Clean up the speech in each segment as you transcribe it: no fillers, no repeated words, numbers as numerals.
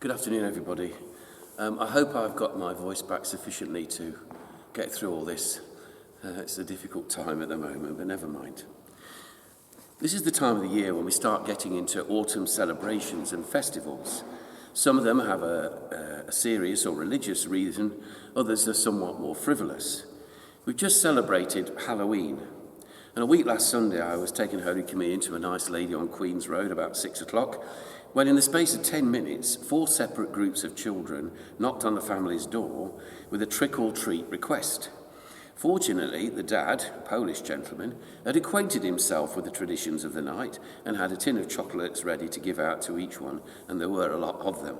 Good afternoon, everybody. I hope I've got my voice back sufficiently to get through all this. It's a difficult time at the moment, but never mind. This is the time of the year when we start getting into autumn celebrations and festivals. Some of them have a serious or religious reason, others are somewhat more frivolous. We've just celebrated Halloween. And a week last Sunday, I was taking Holy Communion to a nice lady on Queen's Road about 6 o'clock, when in the space of 10 minutes, 4 separate groups of children knocked on the family's door with a trick-or-treat request. Fortunately, the dad, a Polish gentleman, had acquainted himself with the traditions of the night and had a tin of chocolates ready to give out to each one, and there were a lot of them.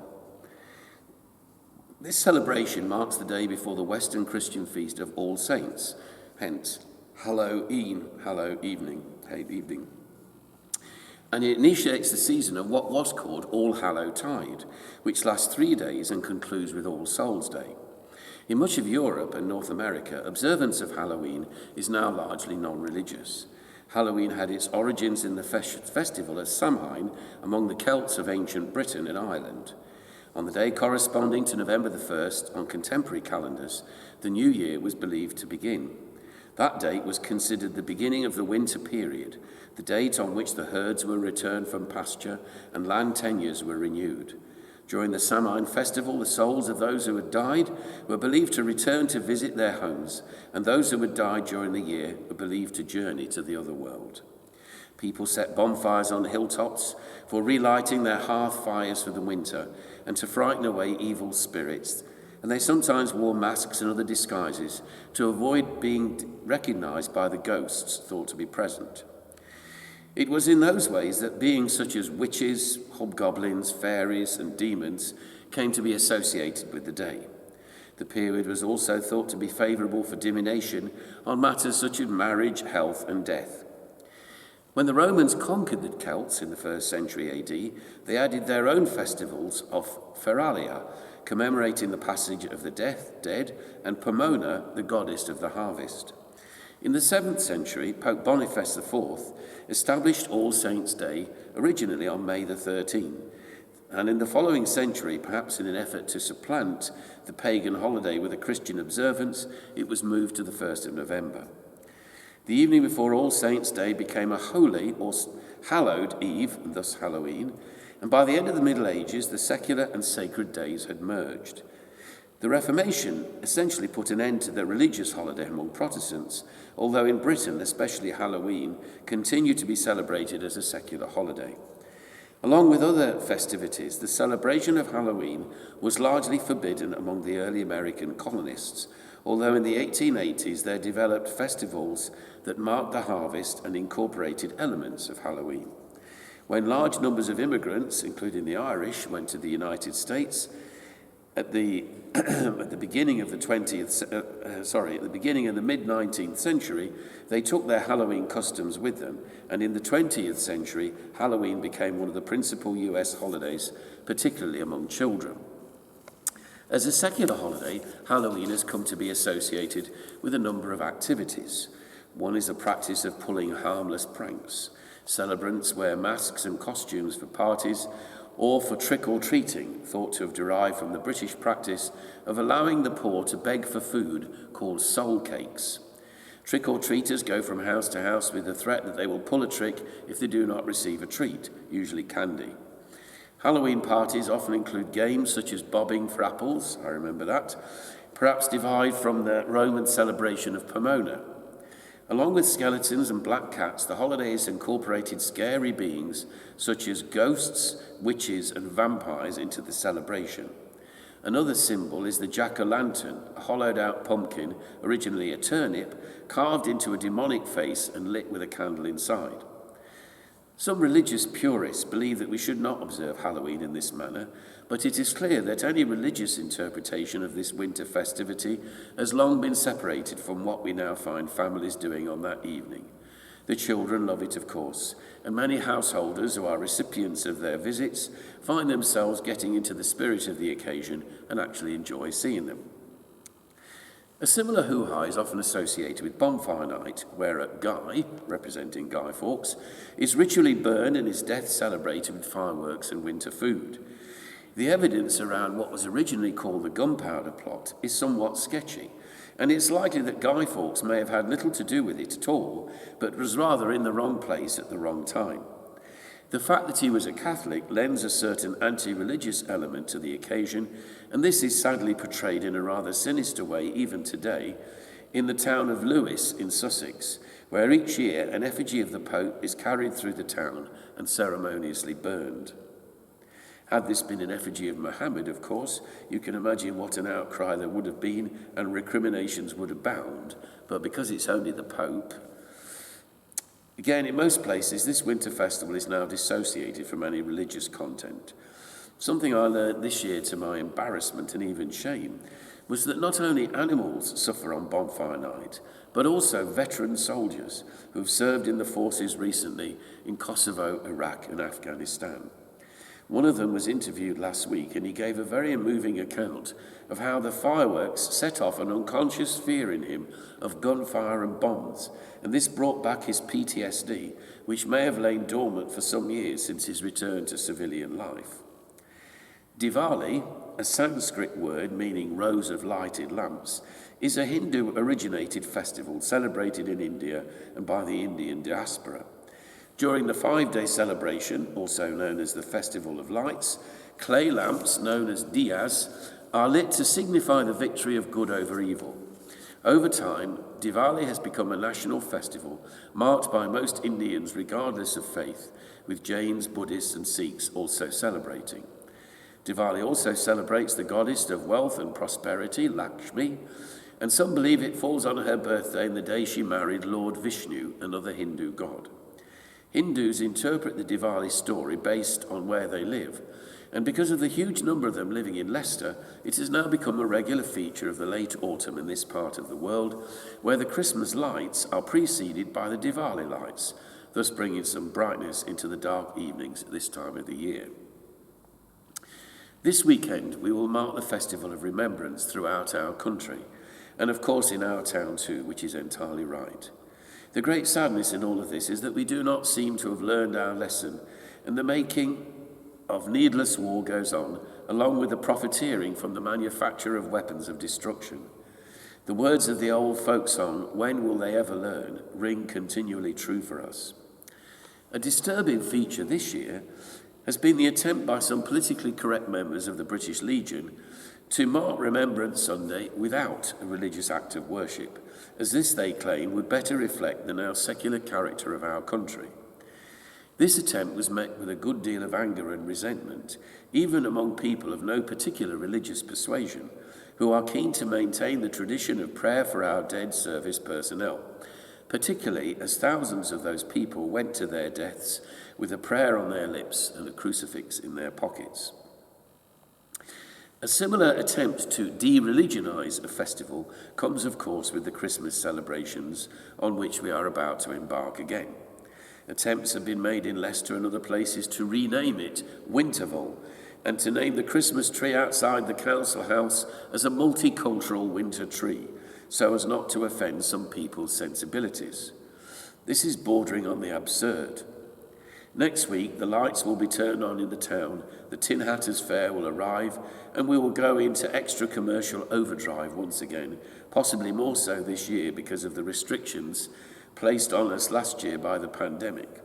This celebration marks the day before the Western Christian feast of All Saints, hence Halloween, evening. And it initiates the season of what was called All Hallow Tide, which lasts 3 days and concludes with All Souls Day. In much of Europe and North America, observance of Halloween is now largely non-religious. Halloween had its origins in the festival of Samhain among the Celts of ancient Britain and Ireland. On the day corresponding to November the 1st on contemporary calendars, the new year was believed to begin. That date was considered the beginning of the winter period, the date on which the herds were returned from pasture and land tenures were renewed. During the Samhain festival, the souls of those who had died were believed to return to visit their homes, and those who had died during the year were believed to journey to the other world. People set bonfires on the hilltops for relighting their hearth fires for the winter and to frighten away evil spirits, and they sometimes wore masks and other disguises to avoid being recognized by the ghosts thought to be present. It was in those ways that beings such as witches, hobgoblins, fairies, and demons came to be associated with the day. The period was also thought to be favorable for divination on matters such as marriage, health, and death. When the Romans conquered the Celts in the 1st century AD, they added their own festivals of Feralia, commemorating the passage of the dead, and Pomona, the goddess of the harvest. In the 7th century, Pope Boniface IV established All Saints' Day, originally on May the 13th, and in the following century, perhaps in an effort to supplant the pagan holiday with a Christian observance, it was moved to the 1st of November. The evening before All Saints' Day became a holy or hallowed eve, and thus Halloween, and by the end of the Middle Ages, the secular and sacred days had merged. The Reformation essentially put an end to the religious holiday among Protestants, although in Britain, especially Halloween, continued to be celebrated as a secular holiday. Along with other festivities, the celebration of Halloween was largely forbidden among the early American colonists, although in the 1880s there developed festivals that marked the harvest and incorporated elements of Halloween. When large numbers of immigrants, including the Irish, went to the United States at the beginning of the mid-19th century, they took their Halloween customs with them, and in the 20th century, Halloween became one of the principal US holidays, particularly among children. As a secular holiday, Halloween has come to be associated with a number of activities. One is the practice of pulling harmless pranks. Celebrants wear masks and costumes for parties or for trick-or-treating, thought to have derived from the British practice of allowing the poor to beg for food called soul cakes. Trick-or-treaters go from house to house with the threat that they will pull a trick if they do not receive a treat, usually candy. Halloween parties often include games such as bobbing for apples, I remember that, perhaps derived from the Roman celebration of Pomona. Along with skeletons and black cats, the holidays incorporated scary beings such as ghosts, witches, and vampires into the celebration. Another symbol is the jack-o'-lantern, a hollowed-out pumpkin, originally a turnip, carved into a demonic face and lit with a candle inside. Some religious purists believe that we should not observe Halloween in this manner, but it is clear that any religious interpretation of this winter festivity has long been separated from what we now find families doing on that evening. The children love it, of course, and many householders who are recipients of their visits find themselves getting into the spirit of the occasion and actually enjoy seeing them. A similar hoo-ha is often associated with Bonfire Night, where a Guy, representing Guy Fawkes, is ritually burned and his death celebrated with fireworks and winter food. The evidence around what was originally called the gunpowder plot is somewhat sketchy, and it's likely that Guy Fawkes may have had little to do with it at all, but was rather in the wrong place at the wrong time. The fact that he was a Catholic lends a certain anti-religious element to the occasion, and this is sadly portrayed in a rather sinister way even today in the town of Lewes in Sussex, where each year an effigy of the Pope is carried through the town and ceremoniously burned. Had this been an effigy of Muhammad, of course, you can imagine what an outcry there would have been and recriminations would abound, but because it's only the Pope. Again, in most places, this winter festival is now dissociated from any religious content. Something I learned this year to my embarrassment and even shame was that not only animals suffer on bonfire night, but also veteran soldiers who have served in the forces recently in Kosovo, Iraq and Afghanistan. One of them was interviewed last week, and he gave a very moving account of how the fireworks set off an unconscious fear in him of gunfire and bombs, and this brought back his PTSD, which may have lain dormant for some years since his return to civilian life. Diwali, a Sanskrit word meaning rows of lighted lamps, is a Hindu-originated festival celebrated in India and by the Indian diaspora. During the 5-day celebration, also known as the Festival of Lights, clay lamps, known as diyas, are lit to signify the victory of good over evil. Over time, Diwali has become a national festival marked by most Indians regardless of faith, with Jains, Buddhists and Sikhs also celebrating. Diwali also celebrates the goddess of wealth and prosperity, Lakshmi, and some believe it falls on her birthday and the day she married Lord Vishnu, another Hindu god. Hindus interpret the Diwali story based on where they live, and because of the huge number of them living in Leicester, it has now become a regular feature of the late autumn in this part of the world, where the Christmas lights are preceded by the Diwali lights, thus bringing some brightness into the dark evenings at this time of the year. This weekend, we will mark the Festival of Remembrance throughout our country, and of course in our town too, which is entirely right. The great sadness in all of this is that we do not seem to have learned our lesson, and the making of needless war goes on, along with the profiteering from the manufacture of weapons of destruction. The words of the old folk song, "When will they ever learn?" ring continually true for us. A disturbing feature this year has been the attempt by some politically correct members of the British Legion to mark Remembrance Sunday without a religious act of worship, as this, they claim, would better reflect the now secular character of our country. This attempt was met with a good deal of anger and resentment, even among people of no particular religious persuasion, who are keen to maintain the tradition of prayer for our dead service personnel, particularly as thousands of those people went to their deaths with a prayer on their lips and a crucifix in their pockets. A similar attempt to de-religionize a festival comes, of course, with the Christmas celebrations on which we are about to embark again. Attempts have been made in Leicester and other places to rename it Winterval and to name the Christmas tree outside the council house as a multicultural winter tree, so as not to offend some people's sensibilities. This is bordering on the absurd. Next week, the lights will be turned on in the town, the Tin Hatters Fair will arrive, and we will go into extra commercial overdrive once again, possibly more so this year because of the restrictions placed on us last year by the pandemic.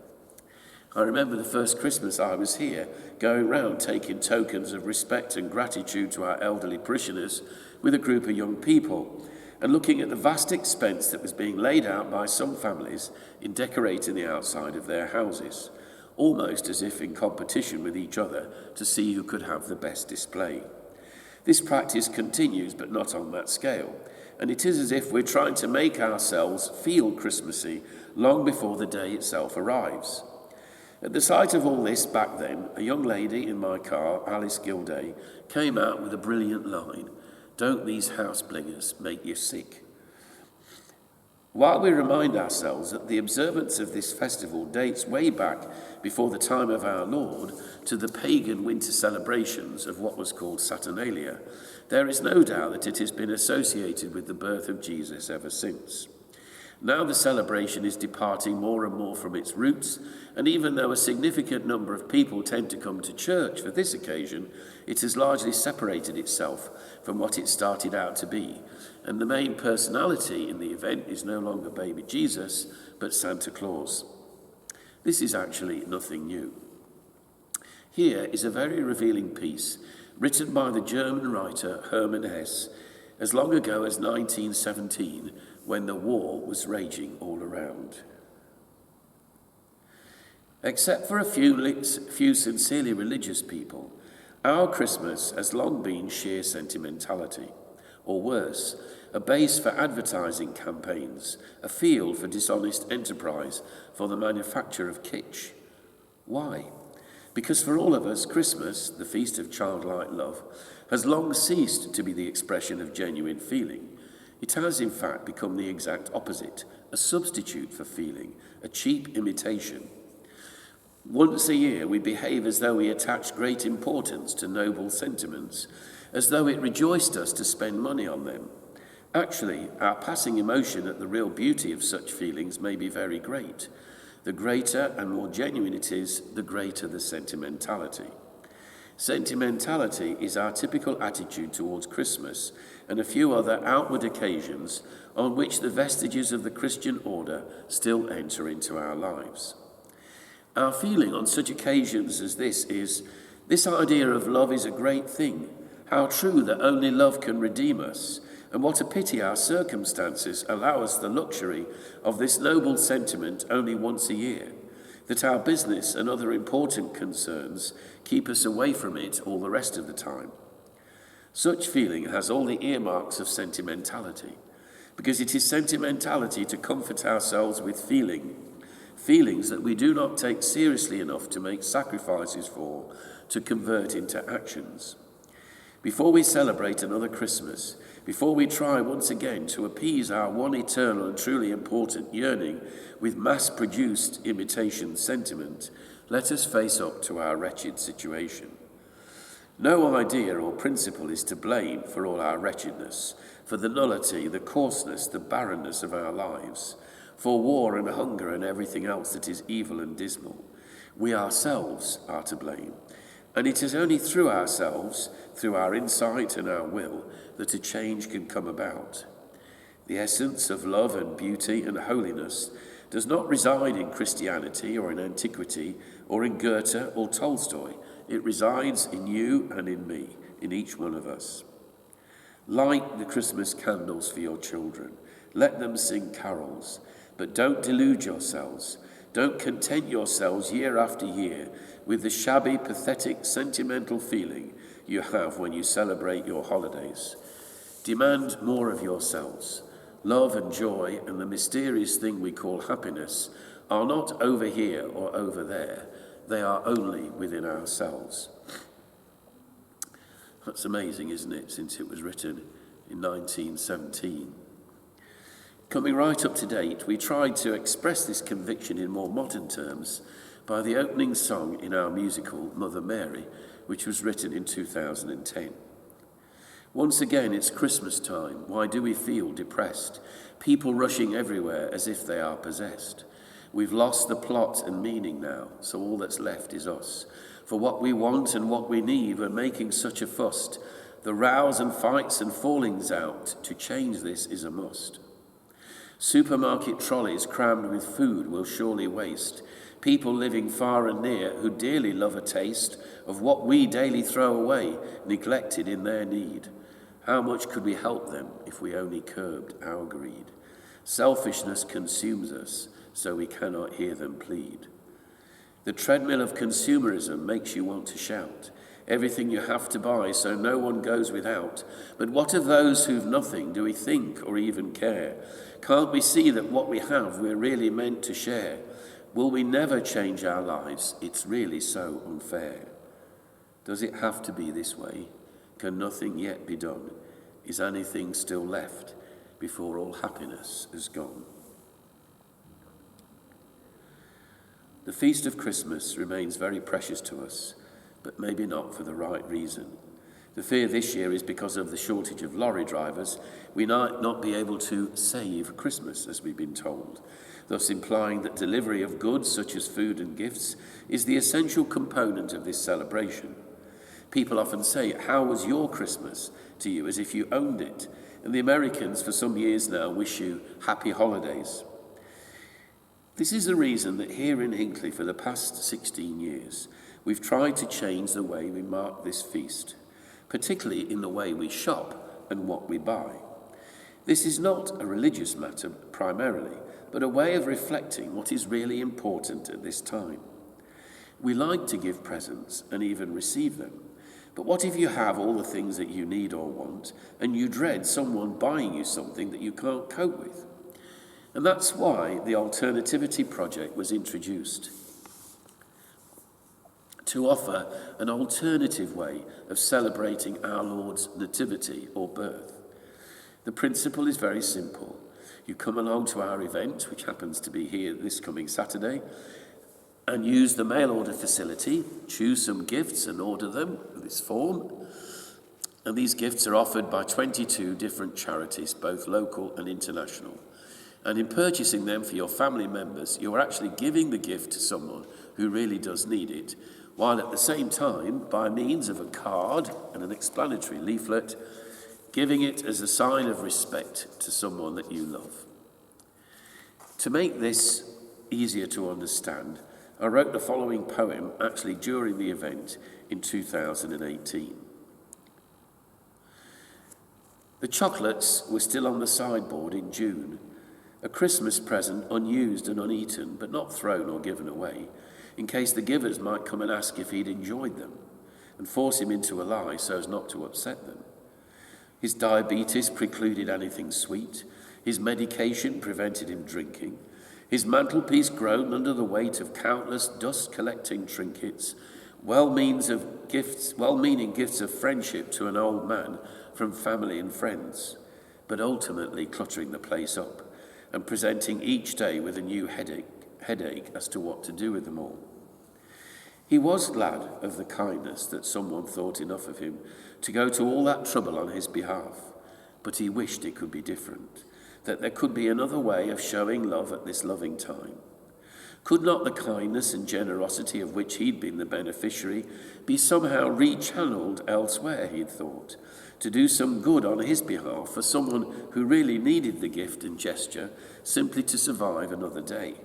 I remember the first Christmas I was here, going round taking tokens of respect and gratitude to our elderly parishioners with a group of young people, and looking at the vast expense that was being laid out by some families in decorating the outside of their houses, almost as if in competition with each other to see who could have the best display. This practice continues, but not on that scale, and it is as if we're trying to make ourselves feel Christmassy long before the day itself arrives. At the sight of all this back then, a young lady in my car, Alice Gilday, came out with a brilliant line, "Don't these house blingers make you sick?" While we remind ourselves that the observance of this festival dates way back before the time of our Lord to the pagan winter celebrations of what was called Saturnalia, there is no doubt that it has been associated with the birth of Jesus ever since. Now the celebration is departing more and more from its roots, and even though a significant number of people tend to come to church for this occasion, it has largely separated itself from what it started out to be, and the main personality in the event is no longer baby Jesus, but Santa Claus. This is actually nothing new. Here is a very revealing piece written by the German writer Hermann Hesse as long ago as 1917, when the war was raging all around. Except for a few sincerely religious people, our Christmas has long been sheer sentimentality, or worse, a base for advertising campaigns, a field for dishonest enterprise for the manufacture of kitsch. Why? Because for all of us, Christmas, the feast of childlike love, has long ceased to be the expression of genuine feeling. It has, in fact, become the exact opposite, a substitute for feeling, a cheap imitation. Once a year, we behave as though we attach great importance to noble sentiments, as though it rejoiced us to spend money on them. Actually, our passing emotion at the real beauty of such feelings may be very great. The greater and more genuine it is, the greater the sentimentality. Sentimentality is our typical attitude towards Christmas and a few other outward occasions on which the vestiges of the Christian order still enter into our lives. Our feeling on such occasions as this is, this idea of love is a great thing. How true that only love can redeem us, and what a pity our circumstances allow us the luxury of this noble sentiment only once a year, that our business and other important concerns keep us away from it all the rest of the time. Such feeling has all the earmarks of sentimentality, because it is sentimentality to comfort ourselves with feelings that we do not take seriously enough to make sacrifices for, to convert into actions. Before we celebrate another Christmas, before we try once again to appease our one eternal and truly important yearning with mass-produced imitation sentiment, let us face up to our wretched situation. No idea or principle is to blame for all our wretchedness, for the nullity, the coarseness, the barrenness of our lives, for war and hunger and everything else that is evil and dismal. We ourselves are to blame. And it is only through ourselves, through our insight and our will, that a change can come about. The essence of love and beauty and holiness does not reside in Christianity or in antiquity or in Goethe or Tolstoy. It resides in you and in me, in each one of us. Light the Christmas candles for your children. Let them sing carols. But don't delude yourselves. Don't content yourselves year after year with the shabby, pathetic, sentimental feeling you have when you celebrate your holidays. Demand more of yourselves. Love and joy and the mysterious thing we call happiness are not over here or over there. They are only within ourselves. That's amazing, isn't it, since it was written in 1917. Coming right up to date, we tried to express this conviction in more modern terms by the opening song in our musical Mother Mary, which was written in 2010. Once again, it's Christmas time. Why do we feel depressed? People rushing everywhere as if they are possessed. We've lost the plot and meaning now, so all that's left is us. For what we want and what we need, we're making such a fuss. The rows and fights and fallings out, to change this is a must. Supermarket trolleys crammed with food will surely waste. People living far and near who dearly love a taste of what we daily throw away, neglected in their need. How much could we help them if we only curbed our greed? Selfishness consumes us, so we cannot hear them plead. The treadmill of consumerism makes you want to shout. Everything you have to buy, so no one goes without. But what of those who've nothing? Do we think or even care? Can't we see that what we have we're really meant to share? Will we never change our lives? It's really so unfair. Does it have to be this way? Can nothing yet be done? Is anything still left before all happiness is gone? The feast of Christmas remains very precious to us, but maybe not for the right reason. The fear this year is because of the shortage of lorry drivers, we might not be able to save Christmas, as we've been told, thus implying that delivery of goods such as food and gifts is the essential component of this celebration. People often say, "How was your Christmas?" to you, as if you owned it, and the Americans for some years now wish you happy holidays. This is the reason that here in Hinckley for the past 16 years, we've tried to change the way we mark this feast, particularly in the way we shop and what we buy. This is not a religious matter primarily, but a way of reflecting what is really important at this time. We like to give presents and even receive them, but what if you have all the things that you need or want, and you dread someone buying you something that you can't cope with? And that's why the Alternativity Project was introduced, to offer an alternative way of celebrating our Lord's nativity or birth. The principle is very simple. You come along to our event, which happens to be here this coming Saturday, and use the mail order facility, choose some gifts and order them with this form. And these gifts are offered by 22 different charities, both local and international. And in purchasing them for your family members, you are actually giving the gift to someone who really does need it, while at the same time, by means of a card and an explanatory leaflet, giving it as a sign of respect to someone that you love. To make this easier to understand, I wrote the following poem actually during the event in 2018. The chocolates were still on the sideboard in June, a Christmas present unused and uneaten, but not thrown or given away, in case the givers might come and ask if he'd enjoyed them, and force him into a lie so as not to upset them. His diabetes precluded anything sweet. His medication prevented him drinking. His mantelpiece groaned under the weight of countless dust-collecting trinkets, well-meaning gifts of friendship to an old man from family and friends, but ultimately cluttering the place up and presenting each day with a new headache as to what to do with them all. He was glad of the kindness that someone thought enough of him to go to all that trouble on his behalf, but he wished it could be different, that there could be another way of showing love at this loving time. Could not the kindness and generosity of which he'd been the beneficiary be somehow rechanneled elsewhere, he'd thought, to do some good on his behalf for someone who really needed the gift and gesture simply to survive another day?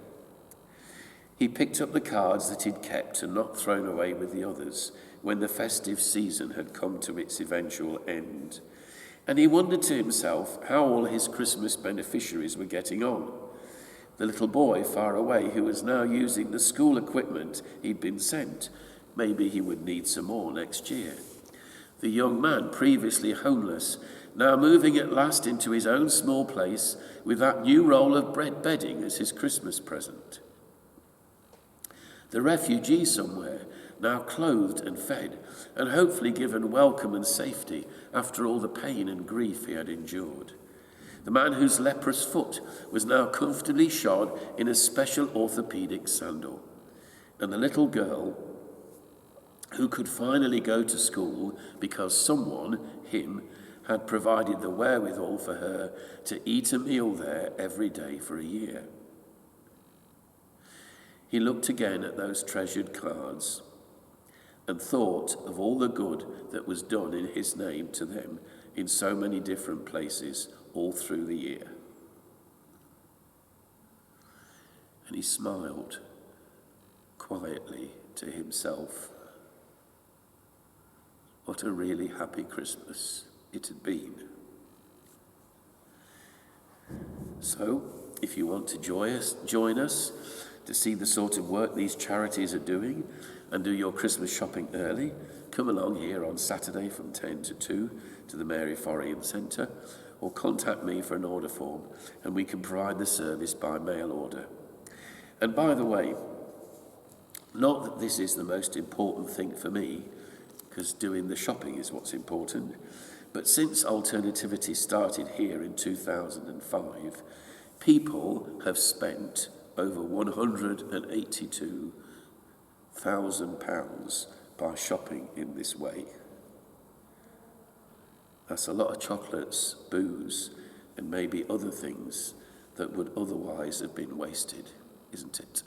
He picked up the cards that he'd kept and not thrown away with the others when the festive season had come to its eventual end. And he wondered to himself how all his Christmas beneficiaries were getting on. The little boy far away who was now using the school equipment he'd been sent. Maybe he would need some more next year. The young man, previously homeless, now moving at last into his own small place with that new roll of bread bedding as his Christmas present. The refugee somewhere, now clothed and fed, and hopefully given welcome and safety after all the pain and grief he had endured. The man whose leprous foot was now comfortably shod in a special orthopedic sandal. And the little girl who could finally go to school because someone, him, had provided the wherewithal for her to eat a meal there every day for a year. He looked again at those treasured cards and thought of all the good that was done in his name to them in so many different places all through the year. And he smiled quietly to himself. What a really happy Christmas it had been. So, if you want to join us to see the sort of work these charities are doing and do your Christmas shopping early, come along here on Saturday from 10 to 2 to the Mary Forrian Centre, or contact me for an order form and we can provide the service by mail order. And by the way, not that this is the most important thing for me, because doing the shopping is what's important, but since Alternativity started here in 2005, people have spent over £182,000 by shopping in this way. That's a lot of chocolates, booze, and maybe other things that would otherwise have been wasted, isn't it?